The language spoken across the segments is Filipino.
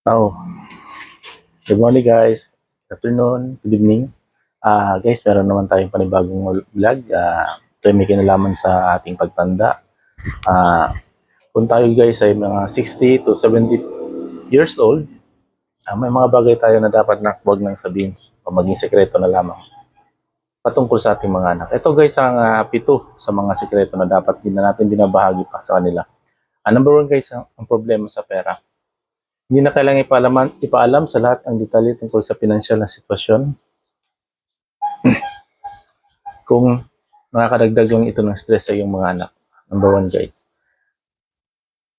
Oh, good morning guys. Good afternoon, good evening. Guys, meron naman tayong panibagong vlog. Ito ay may kinalaman sa ating pagtanda. Kung tayo guys ay mga 60 to 70 years old, may mga bagay tayo na dapat na huwag nang sabihin o maging sekreto na lamang patungkol sa ating mga anak. Ito guys ang pito sa mga sekreto na dapat din na natin binabahagi pa sa kanila. Number one guys, ang problema sa pera. Hindi na kailangan ipaalam sa lahat ang detalye tungkol sa pinansyal na sitwasyon kung nakakadagdag lang ito ng stress sa iyong mga anak. Number one guys.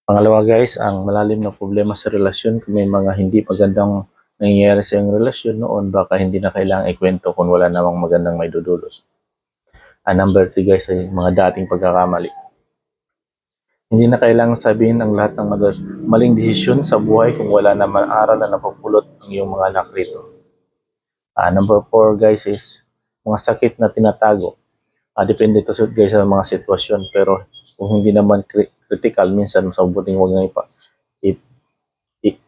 Pangalawa guys, ang malalim na problema sa relasyon. Kung may mga hindi magandang nangyayari sa iyong relasyon noon, baka hindi na kailangang ikwento kung wala namang magandang may dudulot. Number 3 guys ay mga dating pagkakamali. Hindi na kailangang sabihin ang lahat ng maling desisyon sa buhay kung wala naman aral na napupulot ng iyong mga anak rito. Number 4 guys is mga sakit na tinatago. Depende to guys sa mga sitwasyon, pero kung hindi naman critical, minsan mas mabuting huwag na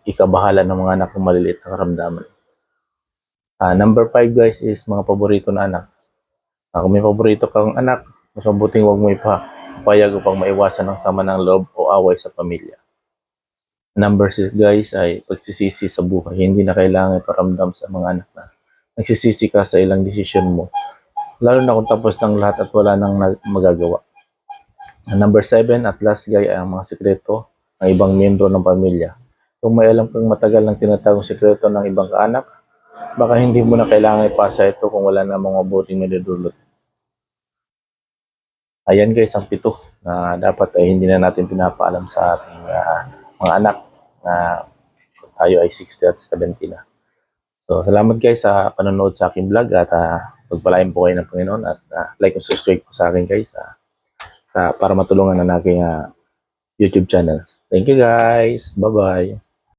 ikabahala ng mga anak ng maliliit na karamdaman. Number 5 guys is mga paborito na anak. Kung may paborito kang anak, mas mabuting huwag mo ipapayag upang maiwasan ang sama ng loob o away sa pamilya. Number 6 guys ay pagsisisi sa buhay. Hindi na kailangan iparamdam sa mga anak na nagsisisi ka sa ilang desisyon mo, lalo na kung tapos ng lahat at wala nang magagawa. Number 7 at last guy ay ang mga sekreto ng ibang miyembro ng pamilya. Kung may alam kang matagal nang tinatagong sekreto ng ibang kaanak, baka hindi mo na kailangan ipasa ito kung wala namang mabuting madudulot. Ayan guys ang pito na dapat ay hindi na natin pinapaalam sa ating mga anak na tayo ay 60 at 70 na. So, salamat guys sa panonood sa aking vlog at pagpalain po kayo ng Panginoon at like and subscribe po sa akin guys para matulungan na aking YouTube channel. Thank you guys. Bye-bye.